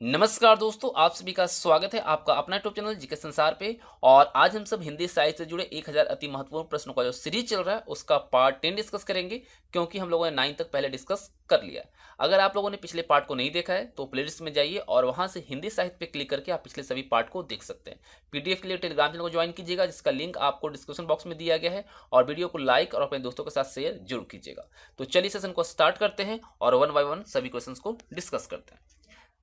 नमस्कार दोस्तों, आप सभी का स्वागत है आपका अपना यूट्यूब चैनल जीके संसार पे। और आज हम सब हिंदी साहित्य से जुड़े 1000 अति महत्वपूर्ण प्रश्नों का जो सीरीज चल रहा है उसका पार्ट 10 डिस्कस करेंगे, क्योंकि हम लोगों ने 9 तक पहले डिस्कस कर लिया है। अगर आप लोगों ने पिछले पार्ट को नहीं देखा है तो प्लेलिस्ट में जाइए और वहां से हिंदी साहित्य पे क्लिक करके आप पिछले सभी पार्ट को देख सकते हैं। पीडीएफ के लिए टेलीग्राम चैनल को ज्वाइन कीजिएगा, जिसका लिंक आपको डिस्क्रिप्शन बॉक्स में दिया गया है। और वीडियो को लाइक और अपने दोस्तों के साथ शेयर जरूर कीजिएगा। तो चलिए सेशन को स्टार्ट करते हैं और वन बाय वन सभी क्वेश्चन को डिस्कस करते हैं।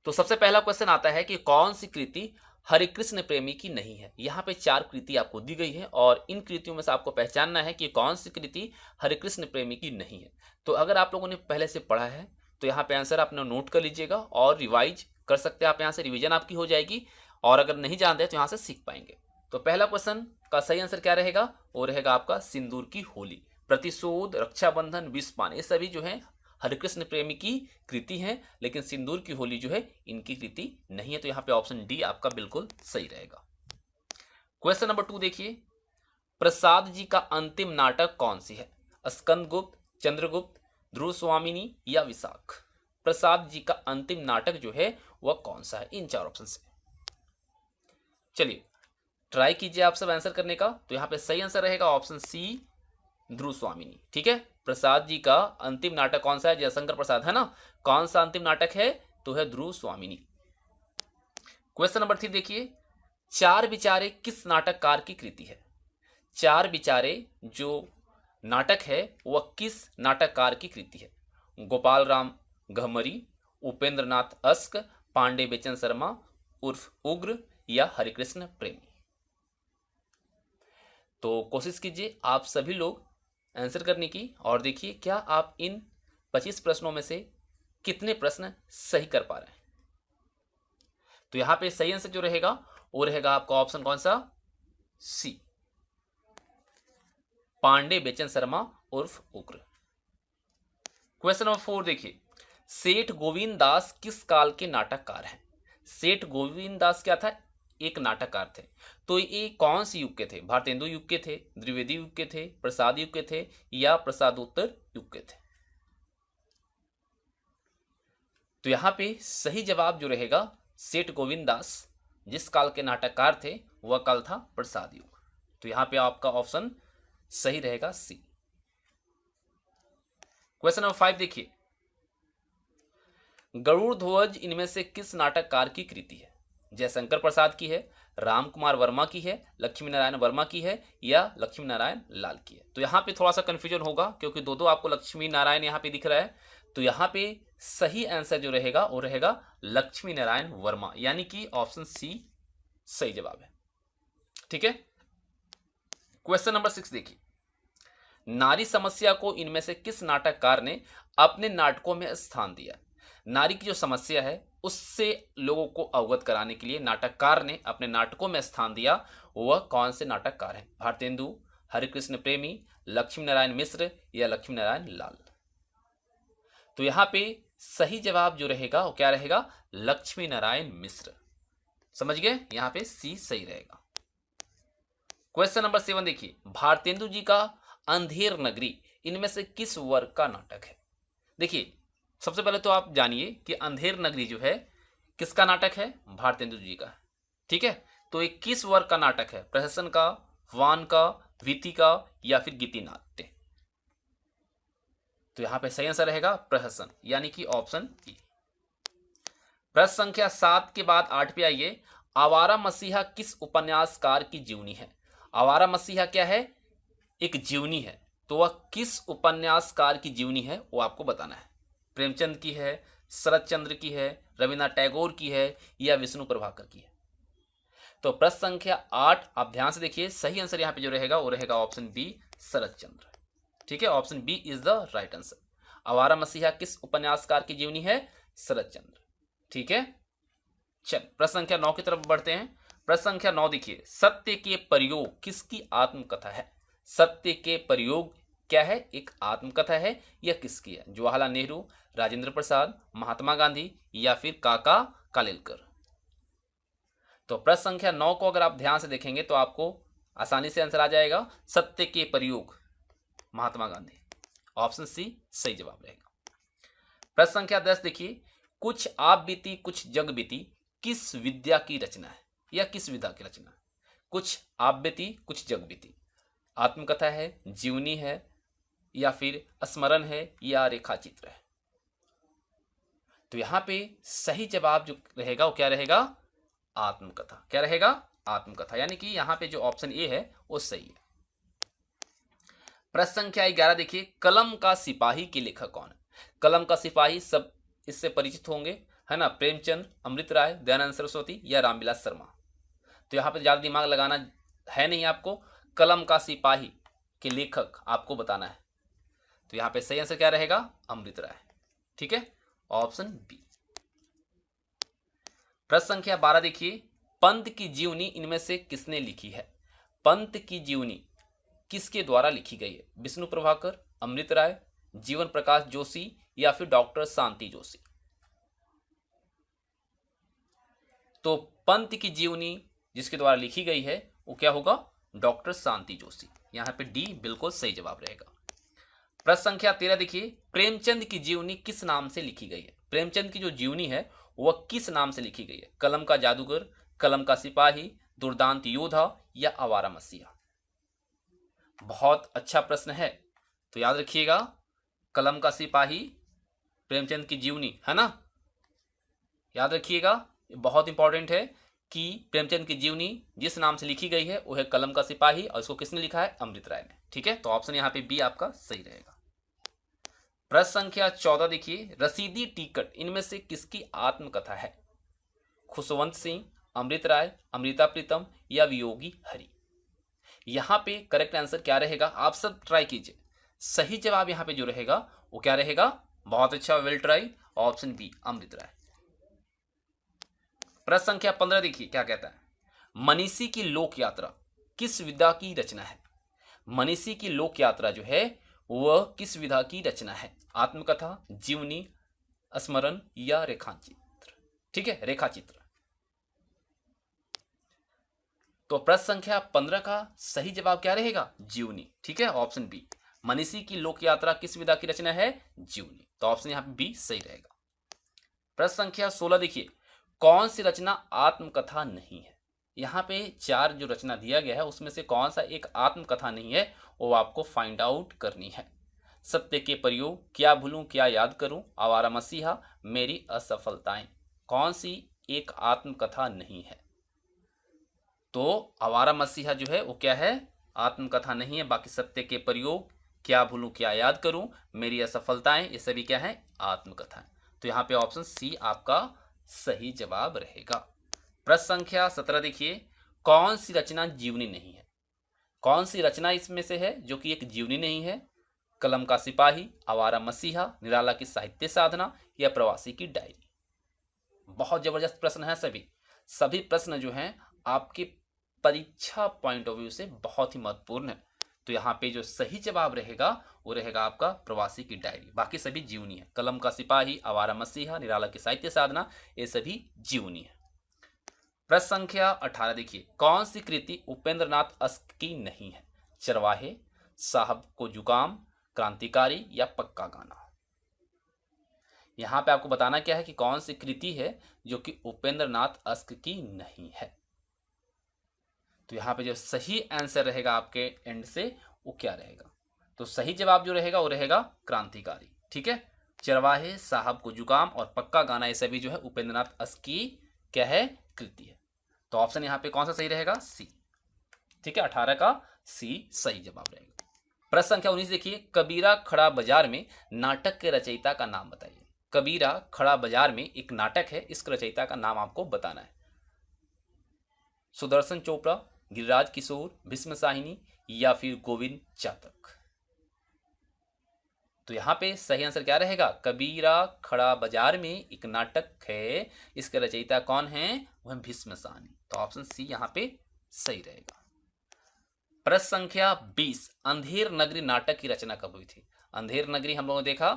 तो सबसे पहला क्वेश्चन आता है कि कौन सी कृति हरिकृष्ण प्रेमी की नहीं है। यहाँ पे 4 कृति आपको दी गई है और इन कृतियों में से आपको पहचानना है कि कौन सी कृति हरिकृष्ण प्रेमी की नहीं है। तो अगर आप लोगों ने पहले से पढ़ा है तो यहाँ पे आंसर आपने नोट कर लीजिएगा और रिवाइज कर सकते हैं आप, यहाँ से रिवीजन आपकी हो जाएगी। और अगर नहीं जानते तो यहाँ से सीख पाएंगे। तो पहला क्वेश्चन का सही आंसर क्या रहेगा? वो रहेगा आपका सिंदूर की होली। प्रतिशोध, रक्षाबंधन, विषपान, ये सभी जो है हरिकृष्ण प्रेमी की कृति है, लेकिन सिंदूर की होली जो है इनकी कृति नहीं है। तो यहाँ पे ऑप्शन डी आपका बिल्कुल सही रहेगा। क्वेश्चन नंबर 2 देखिए, प्रसाद जी का अंतिम नाटक कौन सी है? स्कंदगुप्त, चंद्रगुप्त, ध्रुव स्वामिनी या विशाख? प्रसाद जी का अंतिम नाटक जो है वह कौन सा है इन 4 ऑप्शन से? चलिए ट्राई कीजिए आप सब आंसर करने का। तो यहाँ पे सही आंसर रहेगा ऑप्शन सी, ध्रुव स्वामिनी। ठीक है, प्रसाद जी का अंतिम नाटक कौन सा है? जयशंकर प्रसाद है ना। कौन सा अंतिम नाटक है? तो है ध्रुव स्वामिनी। क्वेश्चन नंबर 3 देखिए, चार विचारे किस नाटककार की कृति है? चार विचारे जो नाटक है वह किस नाटककार की कृति है? गोपाल राम गहमरी, उपेंद्र नाथ अस्क, पांडे बेचन शर्मा उर्फ उग्र या हरिकृष्ण प्रेमी? तो कोशिश कीजिए आप सभी लोग आंसर करने की और देखिए क्या आप इन 25 प्रश्नों में से कितने प्रश्न सही कर पा रहे हैं। तो यहां पे सही आंसर जो रहेगा वो रहेगा आपका ऑप्शन कौन सा? सी, पांडे बेचन शर्मा उर्फ उग्र। क्वेश्चन नंबर 4 देखिए, सेठ गोविंद दास किस काल के नाटककार हैं? सेठ गोविंद दास क्या था? एक नाटककार थे। तो ये कौन सी युग के थे? भारतेंदु युग के थे, द्विवेदी युग के थे, प्रसाद युग के थे या प्रसादोत्तर युग के थे? तो यहां पे सही जवाब जो रहेगा, सेठ गोविंद दास जिस काल के नाटककार थे वह काल था प्रसाद युग। तो यहां पे आपका ऑप्शन सही रहेगा सी। क्वेश्चन नंबर 5 देखिए, गरुड़ ध्वज इनमें से किस नाटककार की कृति है? जयशंकर प्रसाद की है, राम कुमार वर्मा की है, लक्ष्मी नारायण वर्मा की है या लक्ष्मी नारायण लाल की है? तो यहाँ पे थोड़ा सा कंफ्यूजन होगा क्योंकि दो दो आपको लक्ष्मी नारायण यहाँ पे दिख रहा है। तो यहाँ पे सही आंसर जो रहेगा वो रहेगा लक्ष्मी नारायण वर्मा, यानी कि ऑप्शन सी सही जवाब है। ठीक है, क्वेश्चन नंबर 6 देखिए, नारी समस्या को इनमें से किस नाटककार ने अपने नाटकों में स्थान दिया? नारी की जो समस्या है उससे लोगों को अवगत कराने के लिए नाटककार ने अपने नाटकों में स्थान दिया, वह कौन से नाटककार हैं? भारतेंदु, हरिकृष्ण प्रेमी, लक्ष्मी नारायण मिश्र या लक्ष्मी नारायण लाल? तो यहां पे सही जवाब जो रहेगा वो क्या रहेगा? लक्ष्मी नारायण मिश्र। समझ गए? यहां पे सी सही रहेगा। क्वेश्चन नंबर 7 देखिए, भारतेंदु जी का अंधेर नगरी इनमें से किस वर्ग का नाटक है? देखिए सबसे पहले तो आप जानिए कि अंधेर नगरी जो है किसका नाटक है? भारतेंदु जी का। ठीक है, तो ये किस वर्ग का नाटक है? प्रहसन का, वान का, वीति का या फिर गीति नाट्य? तो यहां पे सही आंसर रहेगा प्रहसन, यानी कि ऑप्शन ई। प्रश्न संख्या 7 के बाद 8 पे आइए, आवारा मसीहा किस उपन्यासकार की जीवनी है? आवारा मसीहा क्या है? एक जीवनी है। तो वह किस उपन्यासकार की जीवनी है वो आपको बताना है। प्रेमचंद की है, शरद चंद्र की है, रविन्द्रनाथ टैगोर की है या विष्णु प्रभाकर की है? तो प्रश्न संख्या 8 आप ध्यान से देखिए, सही आंसर यहाँ पे जो रहेगा वो रहेगा ऑप्शन बी, शरद चंद्र। ठीक है, option B is the right answer. Awara Masiha किस उपन्यासकार की जीवनी है? शरद चंद्र। ठीक है, चल प्रश्न संख्या 9 की तरफ बढ़ते हैं। प्रश्न संख्या 9 देखिए, सत्य के प्रयोग किसकी आत्मकथा है? सत्य के प्रयोग क्या है? एक आत्मकथा है या किसकी है? जवाहरलाल नेहरू, राजेंद्र प्रसाद, महात्मा गांधी या फिर काका कालेलकर? तो प्रश्न संख्या 9 को अगर आप ध्यान से देखेंगे तो आपको आसानी से आंसर आ जाएगा, सत्य के प्रयोग महात्मा गांधी। ऑप्शन सी सही जवाब रहेगा। प्रश्न संख्या 10 देखिए, कुछ आप बीती कुछ जग बीती किस विद्या की रचना है, या किस विधा की रचना है? कुछ आप बीती कुछ जग बीती, आत्मकथा है, जीवनी है, या फिर स्मरण है, या रेखा चित्र है? तो यहां पे सही जवाब जो रहेगा वो क्या रहेगा? आत्मकथा। क्या रहेगा? आत्मकथा। यानी कि यहां पे जो ऑप्शन ए है वो सही है। प्रश्न संख्या 11 देखिए, कलम का सिपाही के लेखक कौन है? कलम का सिपाही सब इससे परिचित होंगे, है ना? प्रेमचंद, अमृत राय, दयानंद सरस्वती, या रामविलास शर्मा। तो यहाँ पे ज्यादा दिमाग लगाना है नहीं आपको, कलम का सिपाही के लेखक आपको बताना है। तो यहाँ पे सही आंसर क्या रहेगा? अमृत राय। ठीक है, ऑप्शन बी। प्रश्न संख्या 12 देखिए, पंत की जीवनी इनमें से किसने लिखी है? पंत की जीवनी किसके द्वारा लिखी गई है? विष्णु प्रभाकर, अमृत राय, जीवन प्रकाश जोशी, या फिर डॉक्टर शांति जोशी? तो पंत की जीवनी जिसके द्वारा लिखी गई है वो क्या होगा? डॉक्टर शांति जोशी। यहां पे डी बिल्कुल सही जवाब रहेगा। प्रश्न संख्या 13 देखिए, प्रेमचंद की जीवनी किस नाम से लिखी गई है? प्रेमचंद की जो जीवनी है वह किस नाम से लिखी गई है? कलम का जादूगर, कलम का सिपाही, दुर्दांत योद्धा, या आवारा मसीहा? बहुत अच्छा प्रश्न है, तो याद रखिएगा, कलम का सिपाही, प्रेमचंद की जीवनी, है ना? याद रखिएगा, बहुत इंपॉर्टेंट है कि प्रेमचंद की जीवनी जिस नाम से लिखी गई है वो है कलम का सिपाही, और इसको किसने लिखा है? अमृत राय ने। ठीक है, तो ऑप्शन यहाँ पे बी आपका सही रहेगा। प्रश्न संख्या 14 देखिए, रसीदी टिकट इनमें से किसकी आत्मकथा है? खुशवंत सिंह, अमृत राय, अमृता प्रीतम, या वियोगी हरि? यहां पे करेक्ट आंसर क्या रहेगा? आप सब ट्राई कीजिए। सही जवाब यहां पे जो रहेगा वो क्या रहेगा? बहुत अच्छा, वेल ट्राई, ऑप्शन बी अमृत राय। प्रश्न संख्या 15 देखिए क्या कहता है, मनीषी की लोक यात्रा किस विधा की रचना है? मनीषी की लोक यात्रा जो है वह किस विधा की रचना है? आत्मकथा, जीवनी, स्मरण, या रेखाचित्र? ठीक है, रेखाचित्र। तो प्रश्न संख्या 15 का सही जवाब क्या रहेगा? जीवनी। ठीक है, ऑप्शन बी। मनीषी की लोक यात्रा किस विधा की रचना है? जीवनी। तो ऑप्शन यहां पे बी सही रहेगा। प्रश्न संख्या 16 देखिए, कौन सी रचना आत्मकथा नहीं है? यहां पे 4 जो रचना दिया गया है उसमें से कौन सा एक आत्मकथा नहीं है वो आपको फाइंड आउट करनी है। सत्य के प्रयोग, क्या भूलूं क्या याद करूं, आवारा मसीहा, मेरी असफलताएं। कौन सी एक आत्मकथा नहीं है? तो आवारा मसीहा जो है वो क्या है? आत्मकथा नहीं है। बाकी सत्य के प्रयोग, क्या भूलूं क्या याद करूं, मेरी असफलताएं, ये सभी क्या है? आत्मकथा है। तो यहाँ पे ऑप्शन सी आपका सही जवाब रहेगा। प्रश्न संख्या 17 देखिए, कौन सी रचना जीवनी नहीं है? कौन सी रचना इसमें से है जो कि एक जीवनी नहीं है? कलम का सिपाही, आवारा मसीहा, निराला की साहित्य साधना, या प्रवासी की डायरी? बहुत जबरदस्त प्रश्न है सभी। सभी प्रश्न जो हैं आपके परीक्षा पॉइंट ऑफ व्यू से बहुत ही महत्वपूर्ण है। तो यहाँ पे जो सही जवाब रहेगा वो रहेगा आपका प्रवासी की डायरी। बाकी सभी जीवनी है। कलम का सिपाही, आवारा मसीहा, निराला की साहित्य साधना, ये सभी जीवनी है। प्रश्न संख्या 18 देखिए, कौन सी कृति उपेंद्र नाथ अस्क की नहीं है? चरवाहे, साहब को जुकाम, क्रांतिकारी, या पक्का गाना? यहां पे आपको बताना क्या है कि कौन सी कृति है जो कि उपेंद्र नाथ अस्क की नहीं है। तो यहाँ पे जो सही आंसर रहेगा आपके एंड से वो क्या रहेगा? तो सही जवाब जो रहेगा वो रहेगा क्रांतिकारी। ठीक है, चरवाहे, साहब को जुकाम और पक्का गाना ये सभी जो है उपेंद्र नाथ अस्क की क्या है? कृति है। तो ऑप्शन यहाँ पे कौन सा सही रहेगा? सी। ठीक है, 18 का सी सही जवाब रहेगा। प्रश्न संख्या 19 देखिए, कबीरा खड़ा बाजार में नाटक के रचयिता का नाम बताइए। कबीरा खड़ा बाजार में एक नाटक है, इस रचयिता का नाम आपको बताना है। सुदर्शन चोपड़ा, गिरिराज किशोर, भीष्म साहिनी, या फिर गोविंद चातक? तो यहाँ पे सही आंसर क्या रहेगा? कबीरा खड़ा बाजार में एक नाटक है, इसके रचयिता कौन है? वह भीष्म साहनी। तो ऑप्शन सी यहाँ पे सही रहेगा। प्रश्न संख्या 20, अंधेर नगरी नाटक की रचना कब हुई थी? अंधेर नगरी हम लोगों ने देखा।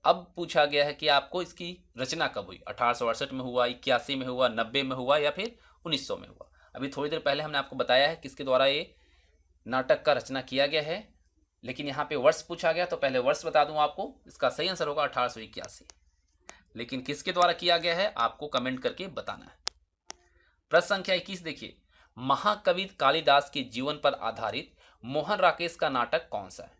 अब पूछा गया है कि आपको इसकी रचना कब हुई? 1868 में हुआ, 81 में हुआ, 90 में हुआ, या फिर 1900 में हुआ? अभी थोड़ी देर पहले हमने आपको बताया है किसके द्वारा ये नाटक का रचना किया गया है, लेकिन यहाँ पे वर्ष पूछा गया तो पहले वर्ष बता दूं आपको। इसका सही आंसर होगा 1881। लेकिन किसके द्वारा किया गया है आपको कमेंट करके बताना है। प्रश्न संख्या 21 देखिए, महाकवि कालिदास के जीवन पर आधारित मोहन राकेश का नाटक कौन सा है?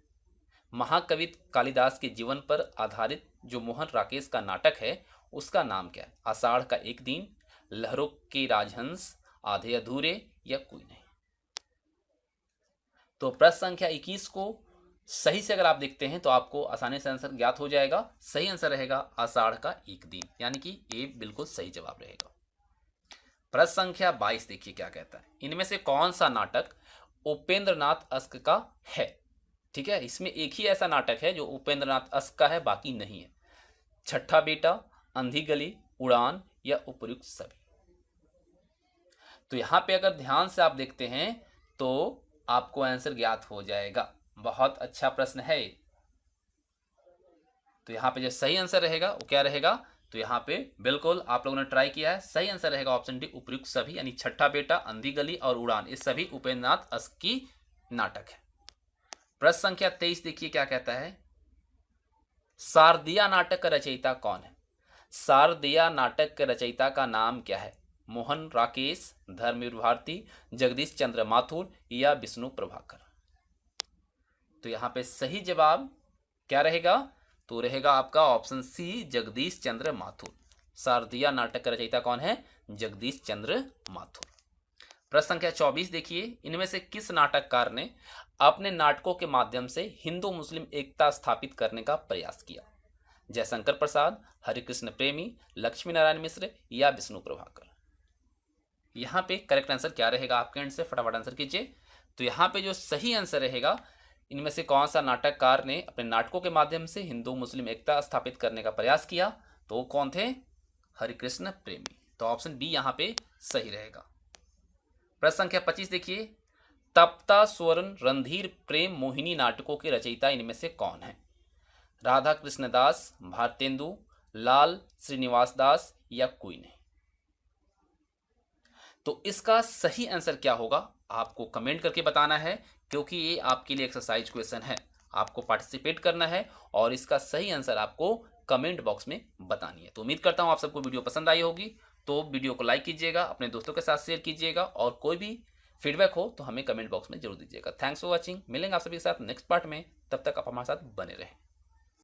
महाकवि कालिदास के जीवन पर आधारित जो मोहन राकेश का नाटक है उसका नाम क्या है? आषाढ़ का एक दिन, लहरों के राजहंस, आधे अधूरे या कोई नहीं। तो प्रश्न संख्या 21 को सही से अगर आप देखते हैं तो आपको आसानी से आंसर ज्ञात हो जाएगा। सही आंसर रहेगा आषाढ़ का एक दिन, यानी कि ये बिल्कुल सही जवाब रहेगा। प्रश्न संख्या 22 देखिए क्या कहता है, इनमें से कौन सा नाटक उपेंद्र नाथ अश्क का है? ठीक है, इसमें एक ही ऐसा नाटक है जो उपेंद्र नाथ अश्क का है, बाकी नहीं है। छठा बेटा, अंधी गली, उड़ान या उपर्युक्त सभी। तो यहां पे अगर ध्यान से आप देखते हैं तो आपको आंसर ज्ञात हो जाएगा। बहुत अच्छा प्रश्न है। तो यहाँ पे जो सही आंसर रहेगा वो क्या रहेगा? तो यहाँ पे बिल्कुल आप लोगों ने ट्राई किया है, सही आंसर रहेगा ऑप्शन डी, उपर्युक्त सभी, यानी छठा बेटा, अंधी गली और उड़ान, ये सभी उपेंद्र नाथ अश्क की नाटक है। प्रश्न संख्या 23 देखिए क्या कहता है, शारदिया नाटक का रचयिता कौन है? शारदिया नाटक के रचयिता का नाम क्या है? मोहन राकेश, धर्मवीर भारती, जगदीश चंद्र माथुर या विष्णु प्रभाकर। तो यहाँ पे सही जवाब क्या रहेगा? तो रहेगा आपका ऑप्शन सी, जगदीश चंद्र माथुर। शारदिया नाटक का रचयिता कौन है? जगदीश चंद्र माथुर। प्रश्न संख्या 24 देखिए, इनमें से किस नाटककार ने अपने नाटकों के माध्यम से हिंदू मुस्लिम एकता स्थापित करने का प्रयास किया? जयशंकर प्रसाद, हरिकृष्ण प्रेमी, लक्ष्मी नारायण मिश्र या विष्णु प्रभाकर। यहाँ पे करेक्ट आंसर क्या रहेगा आपके एंड से? फटाफट आंसर कीजिए। तो यहाँ पे जो सही आंसर रहेगा, इनमें से कौन सा नाटककार ने अपने नाटकों के माध्यम से हिंदू मुस्लिम एकता स्थापित करने का प्रयास किया? तो वो कौन थे? हरिकृष्ण प्रेमी। तो ऑप्शन बी यहाँ पे सही रहेगा। प्रश्न संख्या 25 देखिए, तप्ता स्वर्ण रणधीर प्रेम मोहिनी नाटकों के रचयिता इनमें से कौन है? राधा कृष्ण दास, भारतेंदु, लाल श्रीनिवास दास या कोई नहीं। तो इसका सही आंसर क्या होगा आपको कमेंट करके बताना है, क्योंकि ये आपके लिए एक्सरसाइज क्वेश्चन है, आपको पार्टिसिपेट करना है और इसका सही आंसर आपको कमेंट बॉक्स में बतानी है। तो उम्मीद करता हूँ आप सबको वीडियो पसंद आई होगी। तो वीडियो को लाइक कीजिएगा, अपने दोस्तों के साथ शेयर कीजिएगा और कोई भी फीडबैक हो तो हमें कमेंट बॉक्स में जरूर दीजिएगा। Thanks for watching. मिलेंगे आप सभी के साथ नेक्स्ट पार्ट में, तब तक आप हमारे साथ बने रहें।